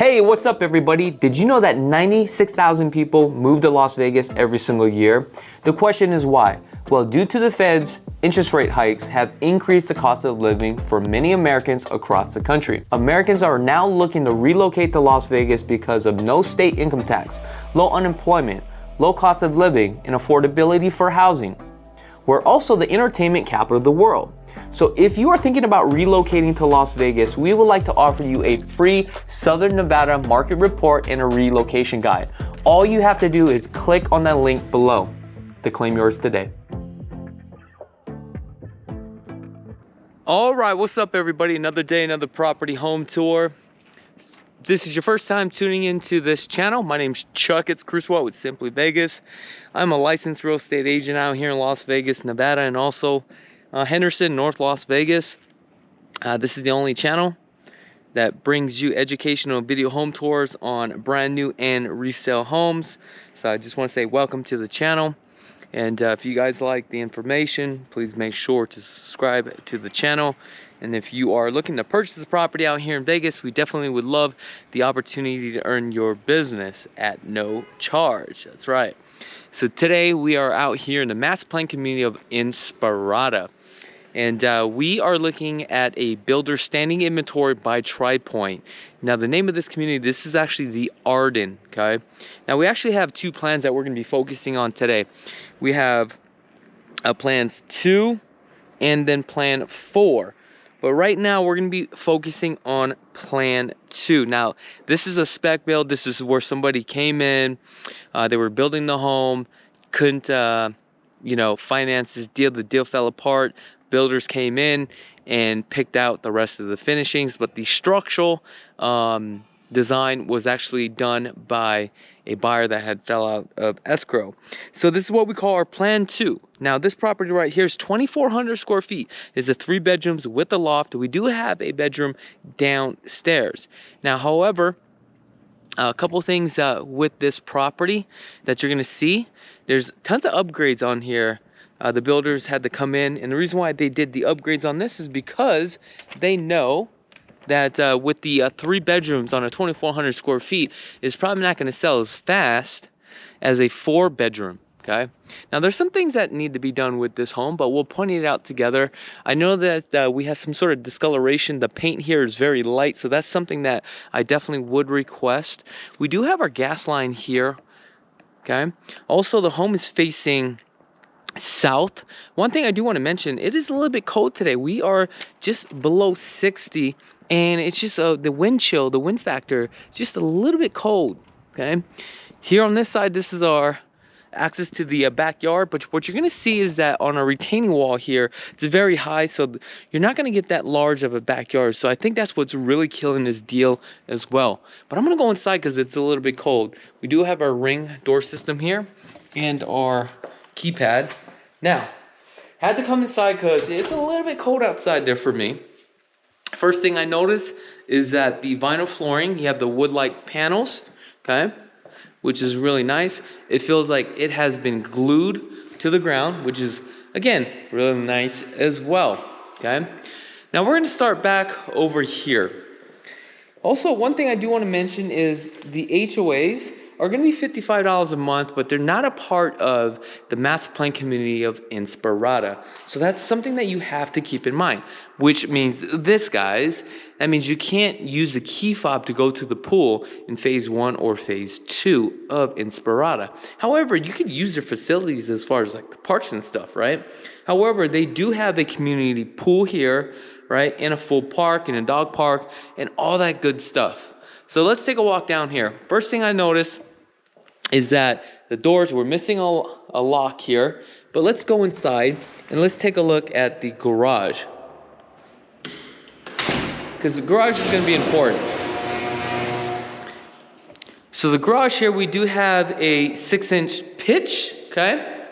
Hey, what's up everybody? Did you know that 96,000 people move to Las Vegas every single year? The question is why? Well, due to the Fed's interest rate hikes have increased the cost of living for many Americans across the country. Americans are now looking to relocate to Las Vegas because of no state income tax, low unemployment, low cost of living, and affordability for housing. We're also the entertainment capital of the world. So if you are thinking about relocating to Las Vegas, we would like to offer you a free Southern Nevada market report and a relocation guide. All you have to do is click on that link below to claim yours today. All right, what's up everybody? Another day, another property home tour. This is your first time tuning into this channel. My name's Chakits Krulsawat with Simply Vegas. I'm a licensed real estate agent out here in Las Vegas, Nevada, and also Henderson, North Las Vegas. This is the only channel that brings you educational video home tours on brand new and resale homes. So I just want to say welcome to the channel. And if you guys like the information, please make sure to subscribe to the channel. And if you are looking to purchase a property out here in Vegas, we definitely would love the opportunity to earn your business at no charge. That's right. So today we are out here in the master plan community of Inspriada. And we are looking at a builder standing inventory by Pointe. Now the name of this community, this is actually the Arden, okay? Now we actually have two plans that we're gonna be focusing on today. We have plans 2 and then plan 4. But right now we're gonna be focusing on plan 2. Now this is a spec build. This is where somebody came in, they were building the home, couldn't finance this deal, the deal fell apart. Builders came in and picked out the rest of the finishings, but the structural design was actually done by a buyer that had fell out of escrow. So this is what we call our plan 2. Now this property right here is 2,400 square feet. It's a 3 bedrooms with a loft. We do have a bedroom downstairs. Now, however, a couple things with this property that you're gonna see. There's tons of upgrades on here. The builders had to come in, and the reason why they did the upgrades on this is because they know that with the 3 bedrooms on a 2,400 square feet, it's probably not going to sell as fast as a 4 bedroom. Okay. Now there's some things that need to be done with this home, but we'll point it out together. I know that we have some sort of discoloration. The paint here is very light, so that's something that I definitely would request. We do have our gas line here. Okay. Also, the home is facing south. One thing I do want to mention, it is a little bit cold today. We are just below 60, and it's just the wind chill, the wind factor, just a little bit cold. Okay, here on this side, this is our access to the backyard, but what you're going to see is that on a retaining wall here, it's very high, so you're not going to get that large of a backyard. So I think that's what's really killing this deal as well. But I'm going to go inside because it's a little bit cold. We do have our ring door system here and our keypad. Now, had to come inside because it's a little bit cold outside there for me. First thing I noticed is that the vinyl flooring, you have the wood-like panels, okay, which is really nice. It feels like it has been glued to the ground, which is, again, really nice as well, okay. Now we're going to start back over here. Also, one thing I do want to mention is the HOAs are going to be $55 a month, but they're not a part of the master plan community of Inspriada. So that's something that you have to keep in mind, which means this, guys, that means you can't use the key fob to go to the pool in phase 1 or phase 2 of Inspriada. However, you could use their facilities as far as like the parks and stuff, right? However, they do have a community pool here, right? And a full park and a dog park and all that good stuff. So let's take a walk down here. First thing I noticed is that the doors were missing a lock here, but let's go inside and let's take a look at the garage, because the garage is going to be important. So the garage here, we do have a 6-inch pitch, okay?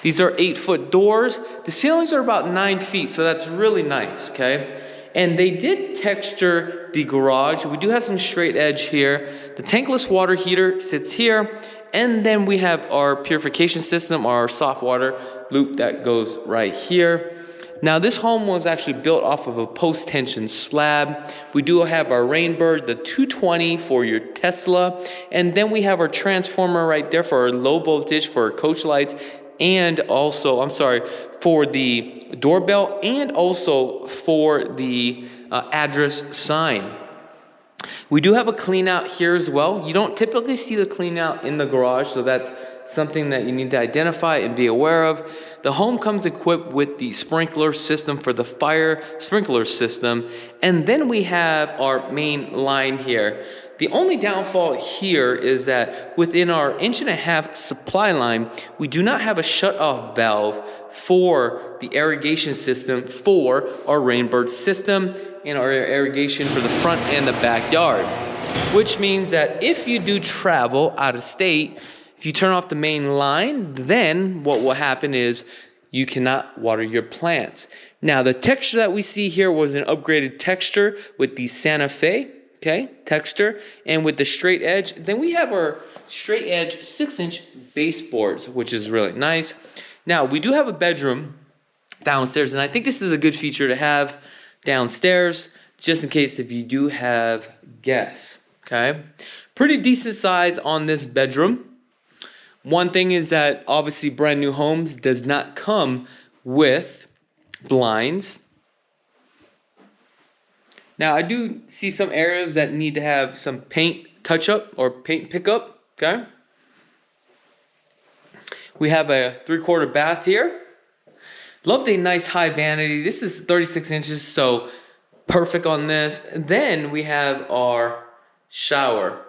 These are 8-foot doors. The ceilings are about 9 feet, so that's really nice, okay? And they did texture the garage. We do have some straight edge here. The tankless water heater sits here. And then we have our purification system, our soft water loop that goes right here. Now this home was actually built off of a post-tension slab. We do have our Rainbird, the 220 for your Tesla. And then we have our transformer right there for our low voltage for our coach lights. And also, for the doorbell and also for the address sign. We do have a clean out here as well. You don't typically see the clean out in the garage, so that's something that you need to identify and be aware of. The home comes equipped with the sprinkler system for the fire sprinkler system. And then we have our main line here. The only downfall here is that within our 1.5 inch supply line, we do not have a shut-off valve for the irrigation system for our Rainbird system and our irrigation for the front and the backyard. Which means that if you do travel out of state, if you turn off the main line, then what will happen is you cannot water your plants. Now, the texture that we see here was an upgraded texture with the Santa Fe, texture, and with the straight edge. Then we have our straight edge 6-inch baseboards, which is really nice. Now, we do have a bedroom downstairs, and I think this is a good feature to have downstairs, just in case if you do have guests, Pretty decent size on this bedroom. One thing is that obviously brand new homes does not come with blinds. Now I do see some areas that need to have some paint touch up or paint pickup, We have a 3/4 bath here. Love the nice high vanity. This is 36 inches, so perfect on this. And then we have our shower.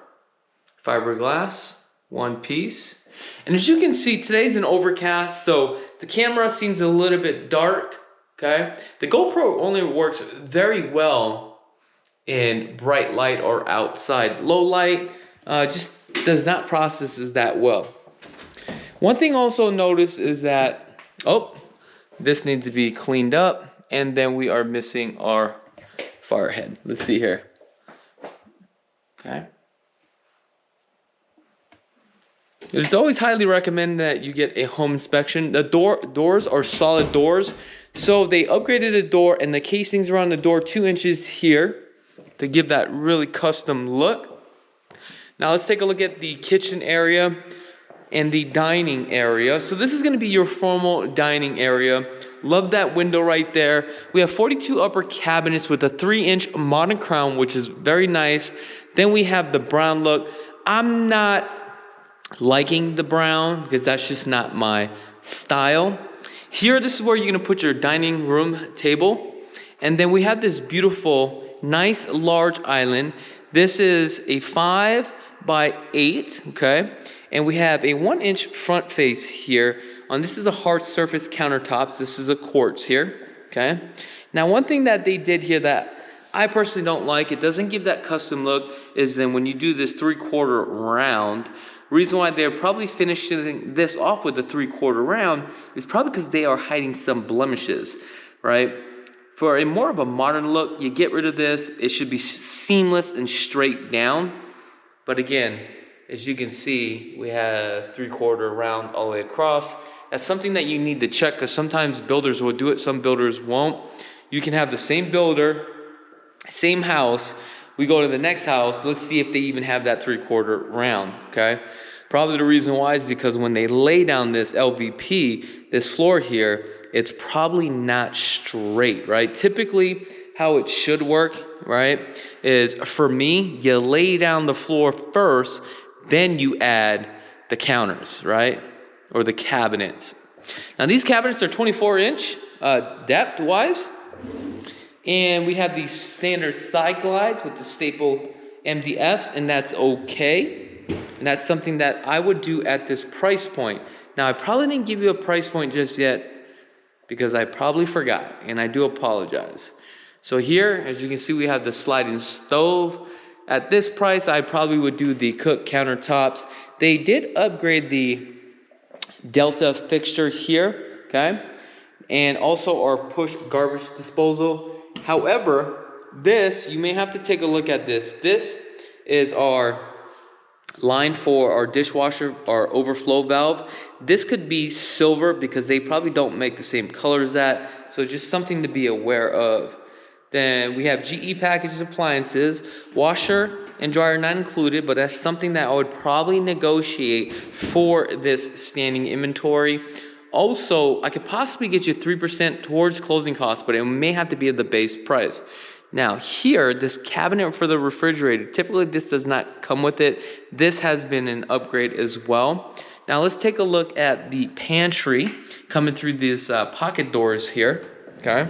Fiberglass, one piece. And as you can see, today's an overcast, so the camera seems a little bit dark, The GoPro only works very well in bright light or outside. Low light just does not process that well. One thing also notice is that, this needs to be cleaned up, and then we are missing our fire head. Let's see here. It's always highly recommended that you get a home inspection. The doors are solid doors, so they upgraded the door and the casings around the door 2 inches here to give that really custom look. Now let's take a look at the kitchen area and the dining area. So this is going to be your formal dining area. Love that window right there. We have 42 upper cabinets with a 3-inch modern crown, which is very nice. Then we have the brown look. I'm not liking the brown because that's just not my style. Here, this is where you're going to put your dining room table. And then we have this beautiful, nice, large island. This is a 5x8, And we have a 1-inch front face here. This is a hard surface countertops. This is a quartz here, Now, one thing that they did here that I personally don't like, it doesn't give that custom look, is then when you do this 3/4 round, reason why they're probably finishing this off with a 3/4 round is probably because they are hiding some blemishes, For a more of a modern look, you get rid of this. It should be seamless and straight down. But again, as you can see, we have 3/4 round all the way across. That's something that you need to check because sometimes builders will do it, some builders won't. You can have the same builder, same house. We go to the next house. Let's see if they even have that 3/4 round, Probably the reason why is because when they lay down this LVP, this floor here, it's probably not straight, Typically, how it should work, is for me, you lay down the floor first, then you add the counters, or the cabinets. Now, these cabinets are 24-inch depth-wise. And we have these standard side glides with the staple MDFs, and that's okay. And that's something that I would do at this price point. Now, I probably didn't give you a price point just yet because I probably forgot, and I do apologize. So here, as you can see, we have the sliding stove. At this price, I probably would do the cook countertops. They did upgrade the Delta fixture here, and also our push garbage disposal. However, this, you may have to take a look at this. This is our line for our dishwasher, our overflow valve. This could be silver because they probably don't make the same color as that. So just something to be aware of. Then we have GE packages appliances, washer and dryer not included, but that's something that I would probably negotiate for this standing inventory. Also, I could possibly get you 3% towards closing costs, but it may have to be at the base price. Now here, this cabinet for the refrigerator, typically this does not come with it. This has been an upgrade as well. Now let's take a look at the pantry coming through these pocket doors here, okay?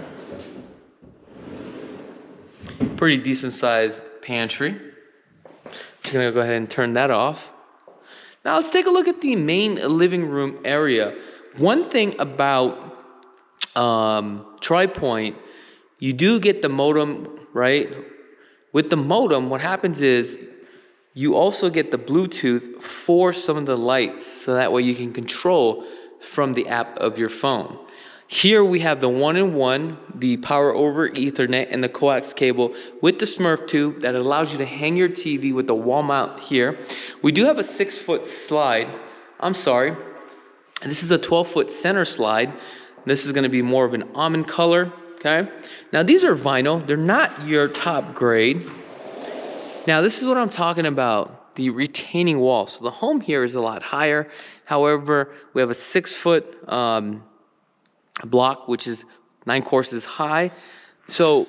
Pretty decent sized pantry. Just gonna go ahead and turn that off. Now let's take a look at the main living room area. One thing about Pointe, you do get the modem, right? With the modem, what happens is you also get the Bluetooth for some of the lights, so that way you can control from the app of your phone. Here we have the 1-in-1, the power over Ethernet, and the coax cable with the Smurf tube that allows you to hang your TV with the wall mount here. We do have a 6-foot slide. This is a 12-foot center slide. This is going to be more of an almond color. Okay. Now these are vinyl. They're not your top grade. Now this is what I'm talking about. The retaining wall. So the home here is a lot higher. However, we have a 6-foot block, which is 9 courses high. So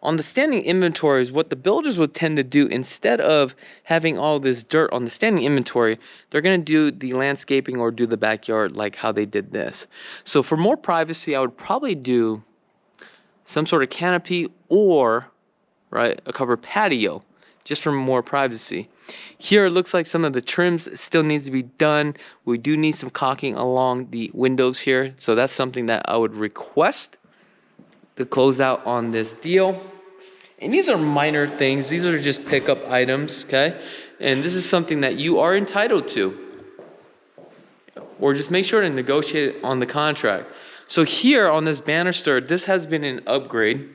on the standing inventories, what the builders would tend to do, instead of having all this dirt on the standing inventory, they're going to do the landscaping or do the backyard like how they did this. So for more privacy, I would probably do some sort of canopy or, right, a covered patio, just for more privacy. Here it looks like some of the trims still needs to be done. We do need some caulking along the windows here, so that's something that I would request to close out on this deal. And these are minor things. These are just pickup items, okay? And this is something that you are entitled to. Or just make sure to negotiate it on the contract. So here on this banister, this has been an upgrade.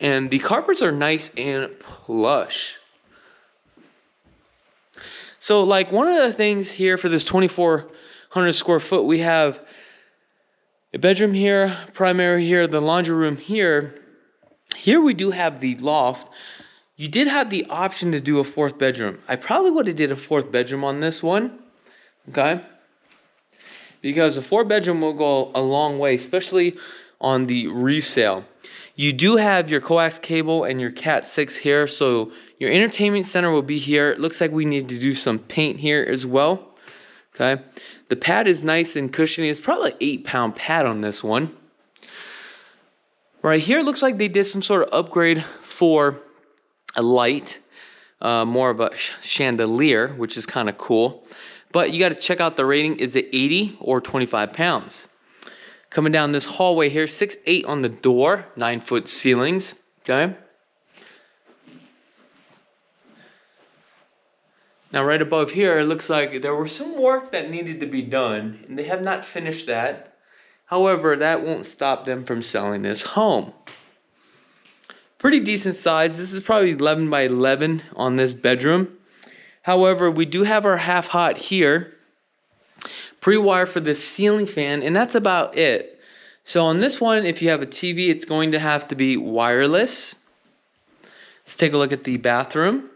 And the carpets are nice and plush. So like one of the things here for this 2,400 square foot, we have a bedroom here, primary here, the laundry room here. Here we do have the loft. You did have the option to do a 4th bedroom. I probably would have did a 4th bedroom on this one, okay? Because a 4-bedroom will go a long way, especially on the resale. You do have your coax cable and your Cat 6 here, so your entertainment center will be here. It looks like we need to do some paint here as well. Okay, the pad is nice and cushiony. It's probably an 8-pound pad on this one. Right here, it looks like they did some sort of upgrade for a light, more of a chandelier, which is kind of cool. But you got to check out the rating. Is it 80 or 25 pounds? Coming down this hallway here, 6'8" on the door, 9-foot ceilings. Okay. Now right above here, it looks like there was some work that needed to be done, and they have not finished that. However, that won't stop them from selling this home. Pretty decent size. This is probably 11 by 11 on this bedroom. However, we do have our half hot here. Pre-wire for the ceiling fan, and that's about it. So on this one, if you have a TV, it's going to have to be wireless. Let's take a look at the bathroom.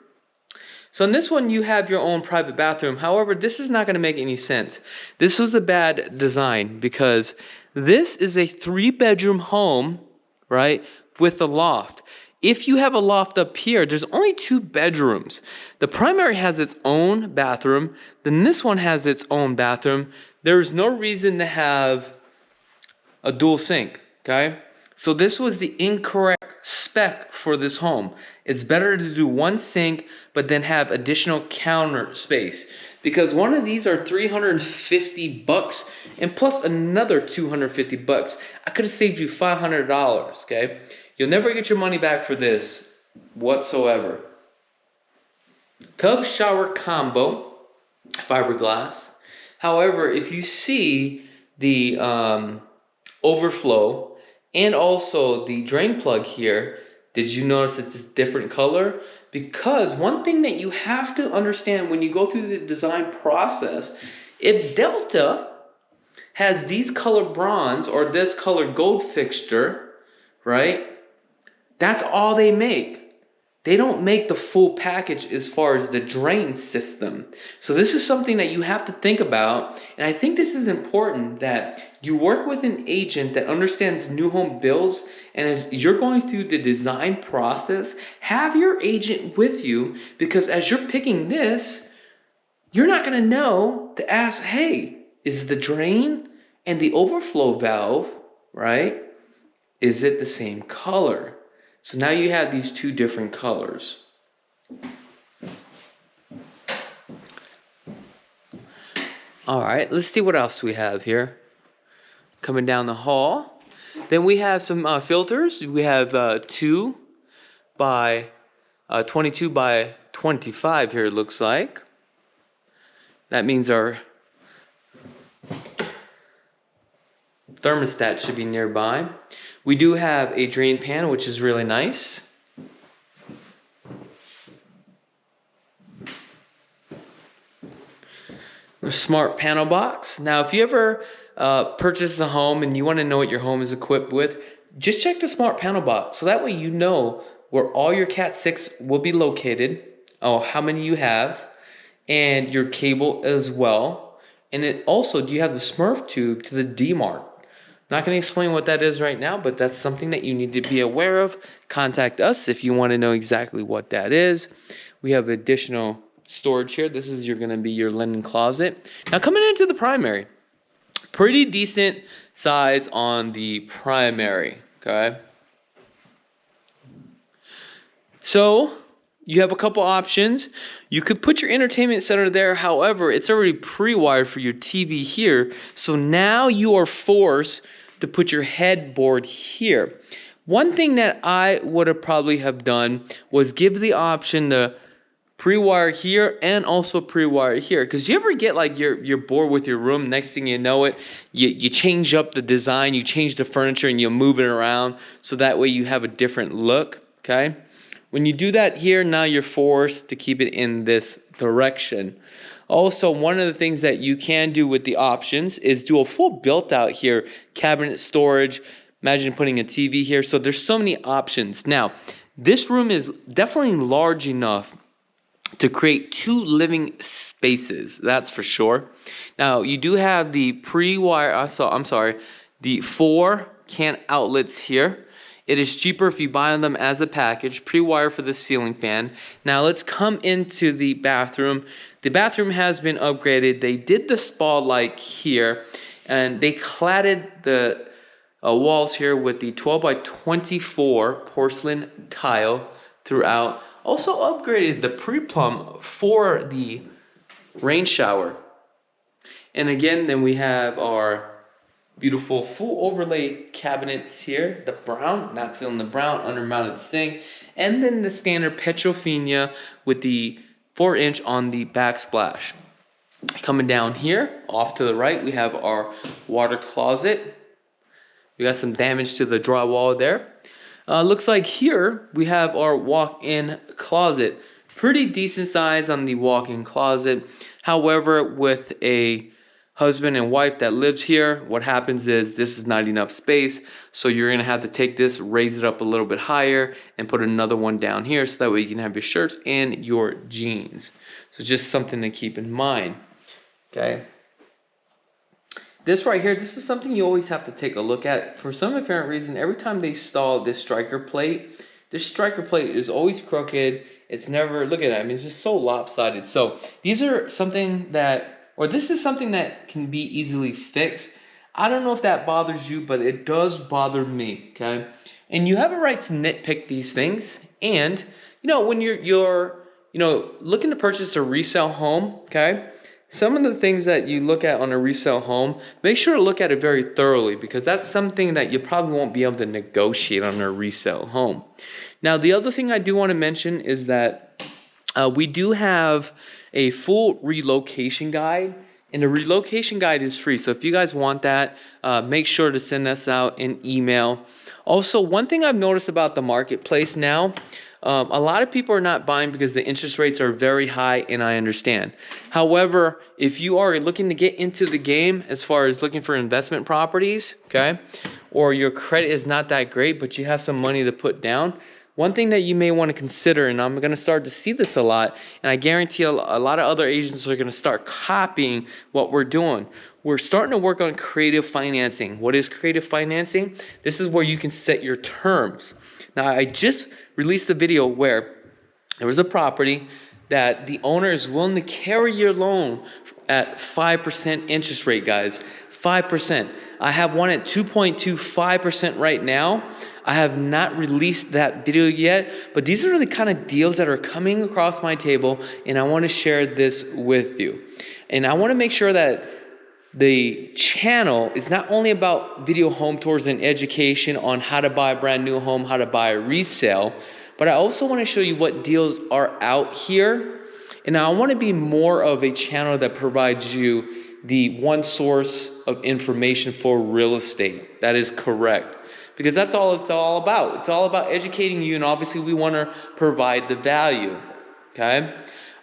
So in this one, you have your own private bathroom. However, this is not going to make any sense. This was a bad design because this is a 3-bedroom home, right, with a loft. If you have a loft up here, there's only 2 bedrooms. The primary has its own bathroom. Then this one has its own bathroom. There's no reason to have a dual sink, okay? So this was the incorrect spec for this home. It's better to do 1 sink, but then have additional counter space. Because one of these are $350 and plus another $250. I could have saved you $500, okay? You'll never get your money back for this whatsoever. Tub shower combo, fiberglass. However, if you see the overflow and also the drain plug here, Did you notice it's a different color? Because one thing that you have to understand when you go through the design process, if Delta has these color bronze or this color gold fixture, right? That's all they make. They don't make the full package as far as the drain system. So this is something that you have to think about. And I think this is important that you work with an agent that understands new home builds. And as you're going through the design process, have your agent with you, because as you're picking this, you're not going to know to ask, hey, is the drain and the overflow valve, right? Is it the same color? So now you have these two different colors. All right, let's see what else we have here. Coming down the hall. Then we have some filters. We have 2 by 22 by 25 here, it looks like. That means our thermostat should be nearby. We do have a drain pan, which is really nice. A smart panel box. Now, if you ever purchase a home and you want to know what your home is equipped with, just check the smart panel box. So that way you know where all your Cat 6 will be located, how many you have, and your cable as well. And it also, do you have the Smurf tube to the D-Mark? Not going to explain what that is right now, but that's something that you need to be aware of. Contact us if you want to know exactly what that is. We have additional storage here. This is going to be your linen closet. Now coming into the primary, pretty decent size on the primary, okay? So you have a couple options. You could put your entertainment center there. However, it's already pre-wired for your TV here. So now you are forced to put your headboard here. One thing that I would have probably have done was give the option to pre-wire here and also pre-wire here. Because you ever get like you're bored with your room, next thing you know it, you change up the design, you change the furniture and you move it around so that way you have a different look, okay? When you do that here, now you're forced to keep it in this direction. Also, one of the things that you can do with the options is do a full built out here, cabinet storage. Imagine putting a TV here. So there's so many options. Now, this room is definitely large enough to create 2 living spaces. That's for sure. Now, you do have the the 4 can outlets here. It is cheaper if you buy them as a package, pre-wire for the ceiling fan. Now let's come into the bathroom. The bathroom has been upgraded. They did the spa like here, and they cladded the walls here with the 12 by 24 porcelain tile throughout. Also upgraded the pre-plumb for the rain shower. And again, then we have our beautiful full overlay cabinets here. The brown, not feeling the brown, undermounted sink. And then the standard Petrofina with the 4-inch on the backsplash. Coming down here, off to the right, we have our water closet. We got some damage to the drywall there. Looks like here we have our walk-in closet. Pretty decent size on the walk-in closet. However, with a husband and wife that lives here, what happens is this is not enough space, so you're gonna have to take this, raise it up a little bit higher, and put another one down here so that way you can have your shirts and your jeans. So just something to keep in mind. Okay, this right here, this is something you always have to take a look at. For some apparent reason, every time they install this striker plate is always crooked. It's never, look at that, I mean, it's just so lopsided. So these are something that, or this is something that can be easily fixed. I don't know if that bothers you, but it does bother me, okay? And you have a right to nitpick these things. And, you know, when you're looking to purchase a resale home, okay? Some of the things that you look at on a resale home, make sure to look at it very thoroughly, because that's something that you probably won't be able to negotiate on a resale home. Now, the other thing I do want to mention is that we do have a full relocation guide, and the relocation guide is free. So if you guys want that, make sure to send us out an email. Also, one thing I've noticed about the marketplace now, a lot of people are not buying because the interest rates are very high, and I understand. However, if you are looking to get into the game as far as looking for investment properties, okay, or your credit is not that great, but you have some money to put down, one thing that you may want to consider, and I'm going to start to see this a lot, and I guarantee a lot of other agents are going to start copying what we're doing. We're starting to work on creative financing. What is creative financing? This is where you can set your terms. Now, I just released a video where there was a property that the owner is willing to carry your loan at 5% interest rate, guys. 5%. I have one at 2.25% right now. I have not released that video yet, but these are the kind of deals that are coming across my table, and I want to share this with you. And I want to make sure that the channel is not only about video home tours and education on how to buy a brand new home, how to buy a resale, but I also want to show you what deals are out here. And I want to be more of a channel that provides you the one source of information for real estate. That is correct. Because that's all it's all about. It's all about educating you, and obviously we want to provide the value. Okay?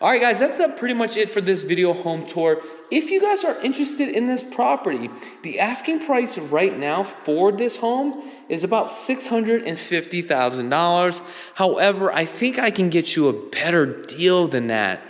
All right, guys, that's pretty much it for this video home tour. If you guys are interested in this property, the asking price right now for this home is about $650,000. However, I think I can get you a better deal than that.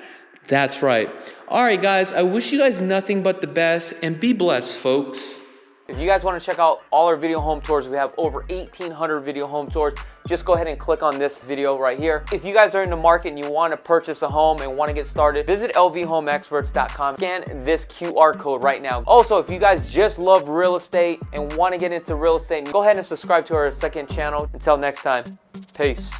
That's right. All right, guys, I wish you guys nothing but the best, and be blessed, folks. If you guys want to check out all our video home tours, we have over 1,800 video home tours. Just go ahead and click on this video right here. If you guys are in the market and you want to purchase a home and want to get started, visit lvhomeexperts.com. Scan this QR code right now. Also, if you guys just love real estate and want to get into real estate, go ahead and subscribe to our second channel. Until next time, peace.